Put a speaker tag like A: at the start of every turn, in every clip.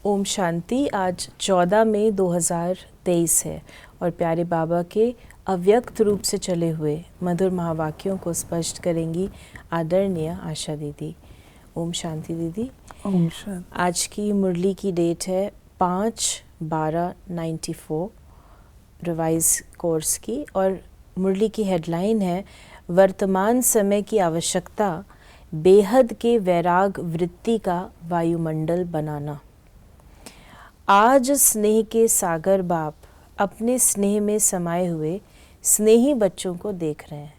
A: ओम शांति। आज 14 मई 2023 है और प्यारे बाबा के अव्यक्त रूप से चले हुए मधुर महावाक्यों को स्पष्ट करेंगी आदरणीय आशा दीदी। ओम शांति दीदी।
B: ओम शांति।
A: आज की मुरली की डेट है 5/12/94 रिवाइज कोर्स की और मुरली की हेडलाइन है वर्तमान समय की आवश्यकता, बेहद के वैराग वृत्ति का वायुमंडल बनाना। आज स्नेह के सागर बाप अपने स्नेह में समाये हुए स्नेही बच्चों को देख रहे हैं।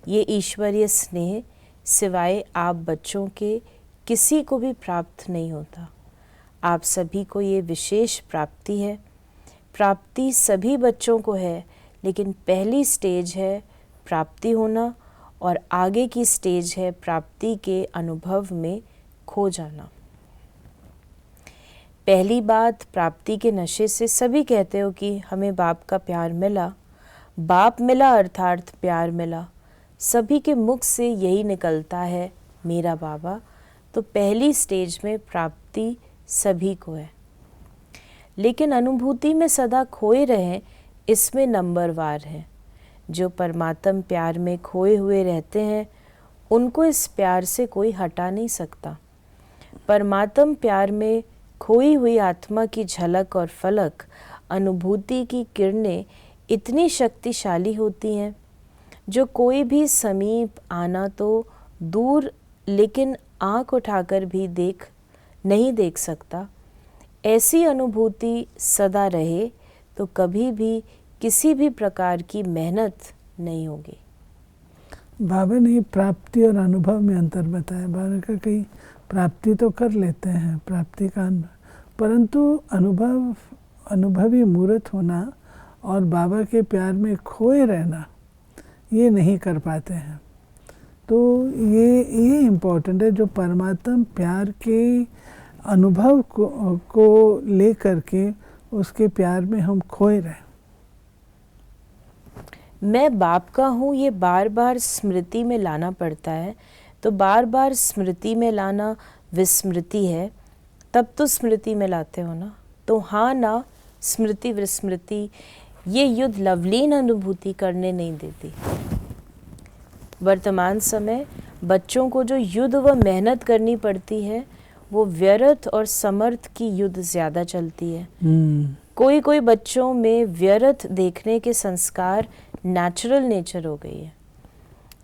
A: ये ईश्वरीय स्नेह सिवाय आप बच्चों के किसी को भी प्राप्त नहीं होता। आप सभी को ये विशेष प्राप्ति है। प्राप्ति सभी बच्चों को है, लेकिन पहली स्टेज है प्राप्ति होना और आगे की स्टेज है प्राप्ति के अनुभव में खो जाना। पहली बात, प्राप्ति के नशे से सभी कहते हो कि हमें बाप का प्यार मिला, बाप मिला अर्थात प्यार मिला। सभी के मुख से यही निकलता है मेरा बाबा। तो पहली स्टेज में प्राप्ति सभी को है, लेकिन अनुभूति में सदा खोए रहें इसमें नंबरवार है। जो परमात्म प्यार में खोए हुए रहते हैं उनको इस प्यार से कोई हटा नहीं सकता। परमात्म प्यार में खोई हुई आत्मा की झलक और फलक अनुभूति की किरणें इतनी शक्तिशाली होती हैं जो कोई भी समीप आना तो दूर लेकिन आँख उठाकर भी नहीं देख सकता। ऐसी अनुभूति सदा रहे तो कभी भी किसी भी प्रकार की मेहनत नहीं होगी।
B: बाबा ने प्राप्ति और अनुभव में अंतर बताया। बाबा ने कहा कहीं प्राप्ति तो कर लेते हैं, प्राप्ति का परंतु अनुभवी मूर्त होना और बाबा के प्यार में खोए रहना ये नहीं कर पाते हैं। तो ये इम्पोर्टेंट है। जो परमात्मा प्यार के अनुभव को लेकर के उसके प्यार में हम खोए रहें।
A: मैं बाप का हूँ ये बार बार स्मृति में लाना पड़ता है। तो बार बार स्मृति में लाना विस्मृति है, तब तो स्मृति में लाते हो ना। तो हाँ ना, स्मृति विस्मृति ये युद्ध लवलीन अनुभूति करने नहीं देती। वर्तमान समय बच्चों को जो युद्ध व मेहनत करनी पड़ती है वो व्यर्थ और समर्थ की युद्ध ज़्यादा चलती है। कोई बच्चों में व्यर्थ देखने के संस्कार नेचुरल नेचर हो गई है।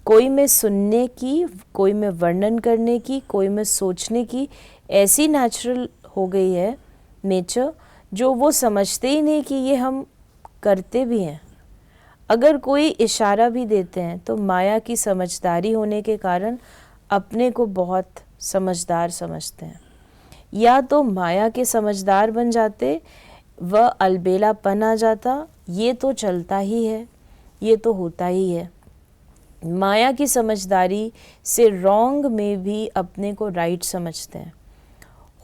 A: कोई में सुनने की, कोई में वर्णन करने की, कोई में सोचने की ऐसी नेचुरल हो गई है नेचर, जो वो समझते ही नहीं कि ये हम करते भी हैं। अगर कोई इशारा भी देते हैं तो माया की समझदारी होने के कारण अपने को बहुत समझदार समझते हैं। या तो माया के समझदार बन जाते व अलबेलापन आ जाता। ये तो चलता ही है, ये तो होता ही है। माया की समझदारी से रॉन्ग में भी अपने को राइट समझते हैं।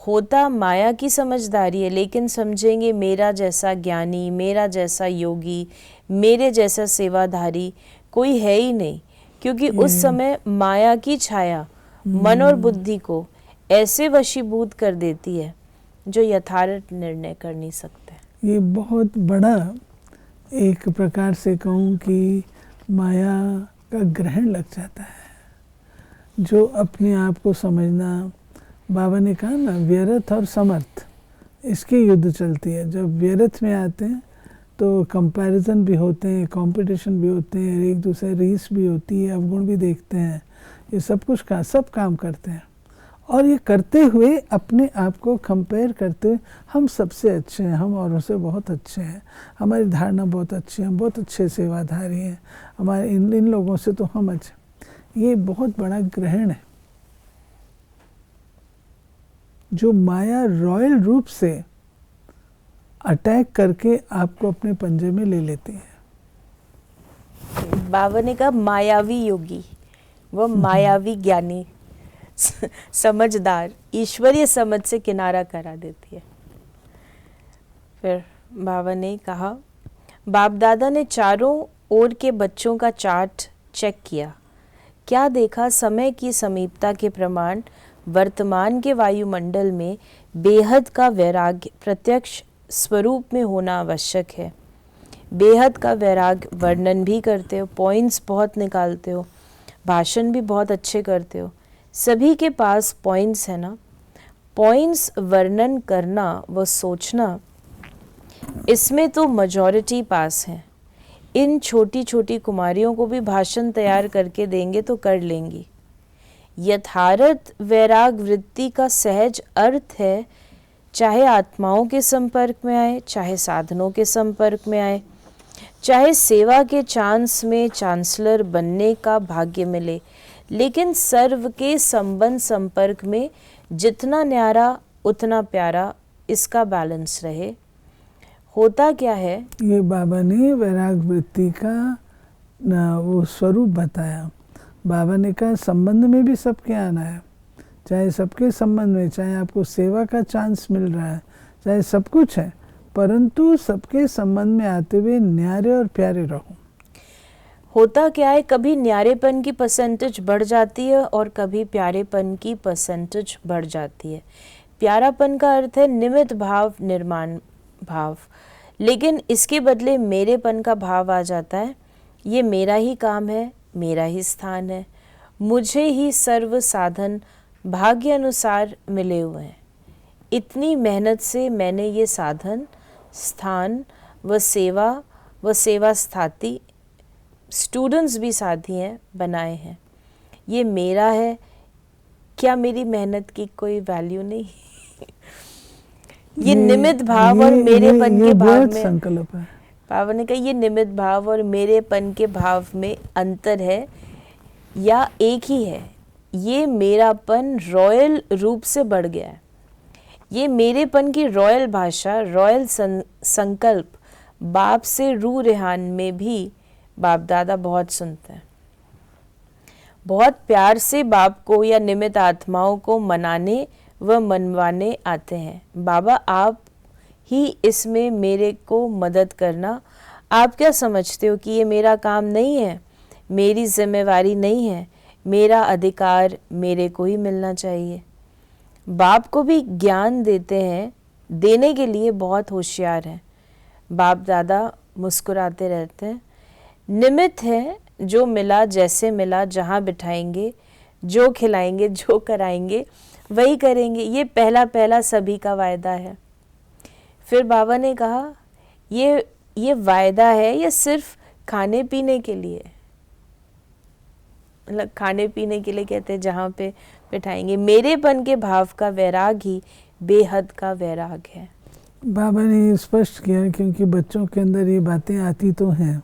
A: होता माया की समझदारी है, लेकिन समझेंगे मेरा जैसा ज्ञानी, मेरा जैसा योगी, मेरे जैसा सेवाधारी कोई है ही नहीं, क्योंकि उस समय माया की छाया मन और बुद्धि को ऐसे वशीभूत कर देती है जो यथार्थ निर्णय कर नहीं सकते।
B: ये बहुत बड़ा एक प्रकार से कहूँ कि माया का ग्रहण लग जाता है। जो अपने आप को समझना, बाबा ने कहा ना व्यर्थ और समर्थ, इसकी युद्ध चलती है। जब व्यर्थ में आते हैं तो कंपैरिजन भी होते हैं, कंपटीशन भी होते हैं, एक दूसरे रीस भी होती है, अवगुण भी देखते हैं। ये सब काम करते हैं और ये करते हुए अपने आप को कंपेयर करते हुए हम सबसे अच्छे हैं, हम औरों से बहुत अच्छे हैं, हमारी धारणा बहुत अच्छी है, हम बहुत अच्छे सेवाधारी हैं, हमारे इन लोगों से तो हम अच्छे। ये बहुत बड़ा ग्रहण है जो माया रॉयल रूप से अटैक करके आपको अपने पंजे में ले लेती है।
A: बाबा ने कहा मायावी योगी, वो मायावी ज्ञानी समझदार ईश्वरीय समझ से किनारा करा देती है। फिर बाबा ने कहा, बाप दादा ने चारों ओर के बच्चों का चार्ट चेक किया। क्या देखा? समय की समीपता के प्रमाण वर्तमान के वायुमंडल में बेहद का वैराग्य प्रत्यक्ष स्वरूप में होना आवश्यक है। बेहद का वैराग्य वर्णन भी करते हो, पॉइंट्स बहुत निकालते हो, भाषण भी बहुत अच्छे करते हो, सभी के पास पॉइंट्स है ना। पॉइंट्स वर्णन करना व सोचना, इसमें तो मेजॉरिटी पास है। इन छोटी छोटी कुमारियों को भी भाषण तैयार करके देंगे तो कर लेंगी। यथार्थ वैराग वृत्ति का सहज अर्थ है, चाहे आत्माओं के संपर्क में आए, चाहे साधनों के संपर्क में आए, चाहे सेवा के चांस में चांसलर बनने का भाग्य मिले, लेकिन सर्व के संबंध संपर्क में जितना न्यारा उतना प्यारा, इसका बैलेंस रहे। होता क्या है,
B: ये बाबा ने वैराग वृत्ति का वो स्वरूप बताया। बाबा ने कहा संबंध में भी सबके आना है, चाहे सबके संबंध में, चाहे आपको सेवा का चांस मिल रहा है, चाहे सब कुछ है, परंतु सबके संबंध में आते हुए न्यारे और प्यारे रहो।
A: होता क्या है, कभी न्यारेपन की परसेंटेज बढ़ जाती है और कभी प्यारेपन की परसेंटेज बढ़ जाती है। प्यारापन का अर्थ है निमित्त भाव, निर्माण भाव, लेकिन इसके बदले मेरेपन का भाव आ जाता है। ये मेरा ही काम है, मेरा ही स्थान है, मुझे ही सर्व साधन भाग्य अनुसार मिले हुए हैं। इतनी मेहनत से मैंने ये साधन, स्थान व सेवा स्थाती, स्टूडेंट्स भी साथी हैं, बनाए हैं। ये मेरा है, क्या मेरी मेहनत की कोई वैल्यू नहीं? ये निमित्त भाव और मेरेपन के भाव में
B: संकल्प है।
A: बाबा ने कहा ये निमित्त भाव और मेरेपन के भाव में अंतर है या एक ही है। ये मेरापन रॉयल रूप से बढ़ गया है। ये मेरेपन की रॉयल भाषा, रॉयल संकल्प बाप से रूह रेहान में भी बाप दादा बहुत सुनते हैं। बहुत प्यार से बाप को या निमित्त आत्माओं को मनाने व मनवाने आते हैं। बाबा आप ही इसमें मेरे को मदद करना। आप क्या समझते हो कि ये मेरा काम नहीं है, मेरी जिम्मेवारी नहीं है, मेरा अधिकार मेरे को ही मिलना चाहिए। बाप को भी ज्ञान देते हैं, देने के लिए बहुत होशियार हैं। बाप दादा मुस्कुराते रहते हैं। निमित्त है, जो मिला जैसे मिला, जहाँ बिठाएंगे, जो खिलाएंगे, जो कराएंगे वही करेंगे। ये पहला सभी का वायदा है। फिर बाबा ने कहा ये वायदा है, ये सिर्फ खाने पीने के लिए, मतलब खाने पीने के लिए कहते हैं जहाँ पे बिठाएंगे। मेरेपन के भाव का वैराग ही बेहद का वैराग है।
B: बाबा ने स्पष्ट किया, क्योंकि बच्चों के अंदर ये बातें आती तो हैं,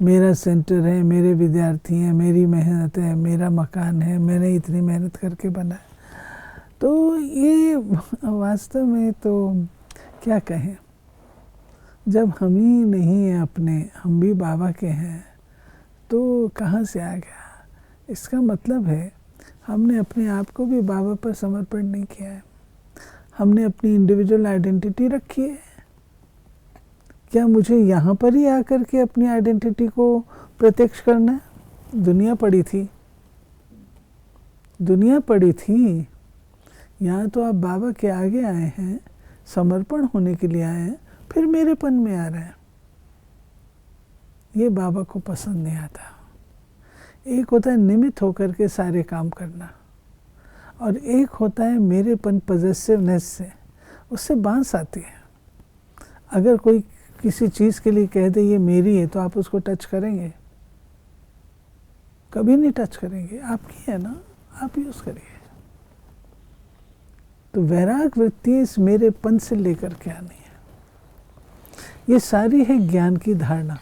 B: मेरा सेंटर है, मेरे विद्यार्थी हैं, मेरी मेहनत है, मेरा मकान है, मैंने इतनी मेहनत करके बनाया। तो ये वास्तव में तो क्या कहें, जब हम ही नहीं हैं अपने, हम भी बाबा के हैं, तो कहाँ से आ गया? इसका मतलब है हमने अपने आप को भी बाबा पर समर्पण नहीं किया है। हमने अपनी इंडिविजुअल आइडेंटिटी रखी है। क्या मुझे यहाँ पर ही आकर के अपनी आइडेंटिटी को प्रत्यक्ष करना है? दुनिया पड़ी थी। यहाँ तो आप बाबा के आगे आए हैं, समर्पण होने के लिए आए हैं, फिर मेरेपन में आ रहे हैं। ये बाबा को पसंद नहीं आता। एक होता है निमित्त होकर के सारे काम करना, और एक होता है मेरेपन, पॉजेसिवनेस से, उससे बांस आती है। अगर कोई किसी चीज़ के लिए कह दे ये मेरी है, तो आप उसको टच करेंगे? कभी नहीं टच करेंगे। आपकी है ना, आप यूज़ करिए। तो वैराग वृत्ति इस मेरेपन से लेकर के आनी है। ये सारी है ज्ञान की धारणा।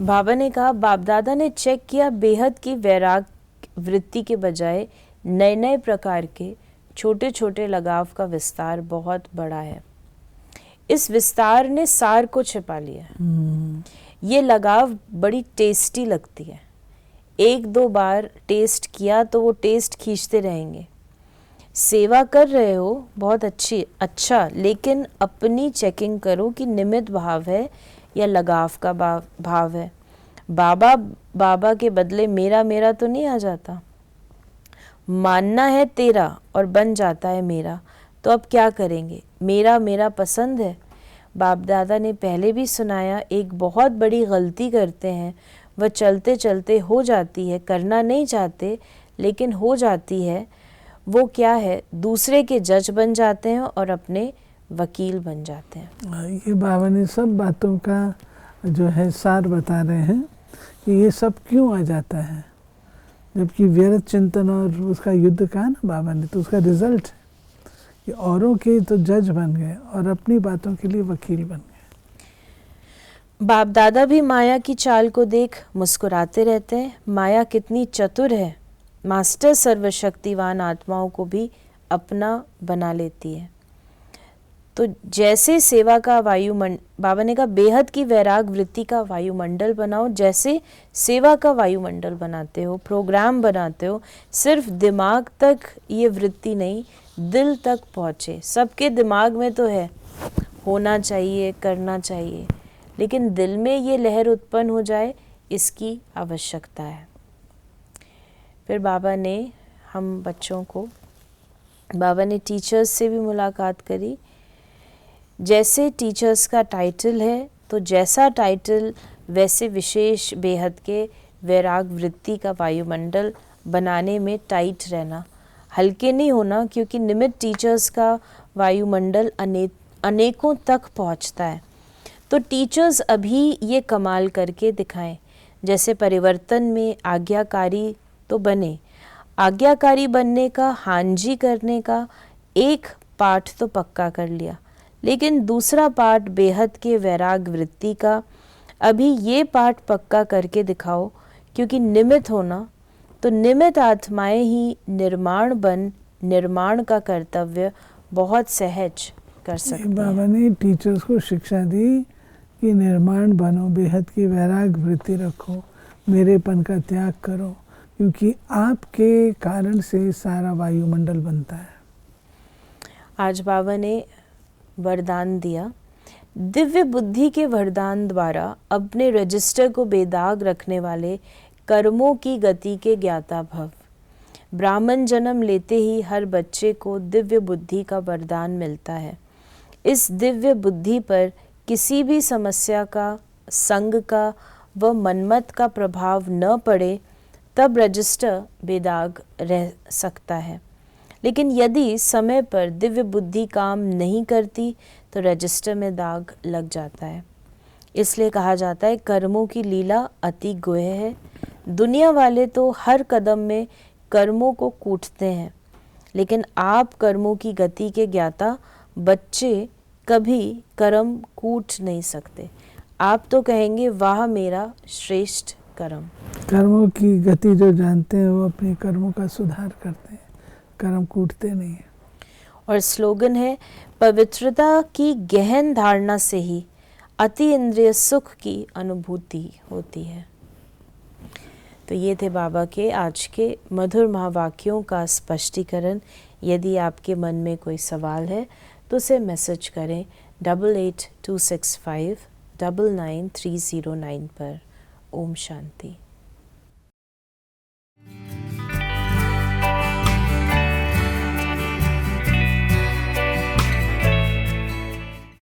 A: बाबा ने कहा बाप दादा ने चेक किया, बेहद की वैराग वृत्ति के बजाय नए नए प्रकार के छोटे छोटे लगाव का विस्तार बहुत बड़ा है। इस विस्तार ने सार को छिपा लिया। ये लगाव बड़ी टेस्टी लगती है। एक दो बार टेस्ट किया तो वो टेस्ट खींचते रहेंगे। सेवा कर रहे हो बहुत अच्छा, लेकिन अपनी चेकिंग करो कि निमित्त भाव है या लगाव का भाव है। बाबा के बदले मेरा मेरा तो नहीं आ जाता। मानना है तेरा और बन जाता है मेरा, तो अब क्या करेंगे? मेरा मेरा पसंद है। बाप दादा ने पहले भी सुनाया, एक बहुत बड़ी गलती करते हैं, वह चलते चलते हो जाती है, करना नहीं चाहते लेकिन हो जाती है। वो क्या है? दूसरे के जज बन जाते हैं और अपने वकील बन जाते हैं।
B: ये बाबा ने सब बातों का जो है सार बता रहे हैं कि ये सब क्यों आ जाता है, जबकि व्यर्थ चिंतन और उसका युद्ध कहा ना बाबा ने, तो उसका रिजल्ट है कि औरों के तो जज बन गए और अपनी बातों के लिए वकील बन गए।
A: बाप दादा भी माया की चाल को देख मुस्कुराते रहते हैं। माया कितनी चतुर है, मास्टर सर्वशक्तिवान आत्माओं को भी अपना बना लेती है। तो जैसे सेवा का वायुमंडल, बाबा ने कहा बेहद की वैराग वृत्ति का वायुमंडल बनाओ। जैसे सेवा का वायुमंडल बनाते हो, प्रोग्राम बनाते हो, सिर्फ दिमाग तक ये वृत्ति नहीं, दिल तक पहुँचे। सबके दिमाग में तो है होना चाहिए, करना चाहिए, लेकिन दिल में ये लहर उत्पन्न हो जाए, इसकी आवश्यकता है। फिर बाबा ने हम बच्चों को, बाबा ने टीचर्स से भी मुलाकात करी। जैसे टीचर्स का टाइटल है, तो जैसा टाइटल वैसे विशेष बेहद के वैराग वृत्ति का वायुमंडल बनाने में टाइट रहना, हल्के नहीं होना, क्योंकि निमित्त टीचर्स का वायुमंडल अनेकों तक पहुंचता है। तो टीचर्स अभी ये कमाल करके दिखाएं, जैसे परिवर्तन में आज्ञाकारी तो बने। आज्ञाकारी बनने का, हांजी करने का एक पाठ तो पक्का कर लिया, लेकिन दूसरा पाठ बेहद के वैराग वृत्ति का, अभी ये पाठ पक्का करके दिखाओ, क्योंकि निमित्त होना, तो निमित्त आत्माएं ही निर्माण का कर्तव्य बहुत सहज कर सकते हैं।
B: बाबा ने टीचर्स को शिक्षा दी कि निर्माण बनो, बेहद की वैराग वृत्ति रखो, मेरेपन का त्याग करो, क्योंकि आपके कारण से सारा वायुमंडल बनता है।
A: आज बाबा ने वरदान दिया, दिव्य बुद्धि के वरदान द्वारा अपने रजिस्टर को बेदाग रखने वाले कर्मों की गति के ज्ञाता भव। ब्राह्मण जन्म लेते ही हर बच्चे को दिव्य बुद्धि का वरदान मिलता है। इस दिव्य बुद्धि पर किसी भी समस्या का, संग का व मनमत का प्रभाव न पड़े, तब रजिस्टर बेदाग रह सकता है। लेकिन यदि समय पर दिव्य बुद्धि काम नहीं करती, तो रजिस्टर में दाग लग जाता है। इसलिए कहा जाता है कर्मों की लीला अति गुह्य है। दुनिया वाले तो हर कदम में कर्मों को कूटते हैं, लेकिन आप कर्मों की गति के ज्ञाता बच्चे कभी कर्म कूट नहीं सकते। आप तो कहेंगे वाह मेरा श्रेष्ठ कर्म।
B: कर्मों की गति जो जानते हैं वो अपने कर्मों का सुधार करते हैं, कर्म कूटते नहीं है।
A: और स्लोगन है, पवित्रता की गहन धारणा से ही अति इंद्रिय सुख की अनुभूति होती है। तो ये थे बाबा के आज के मधुर महावाक्यों का स्पष्टीकरण। यदि आपके मन में कोई सवाल है तो उसे मैसेज करें 8826599309 पर। ओम शांति।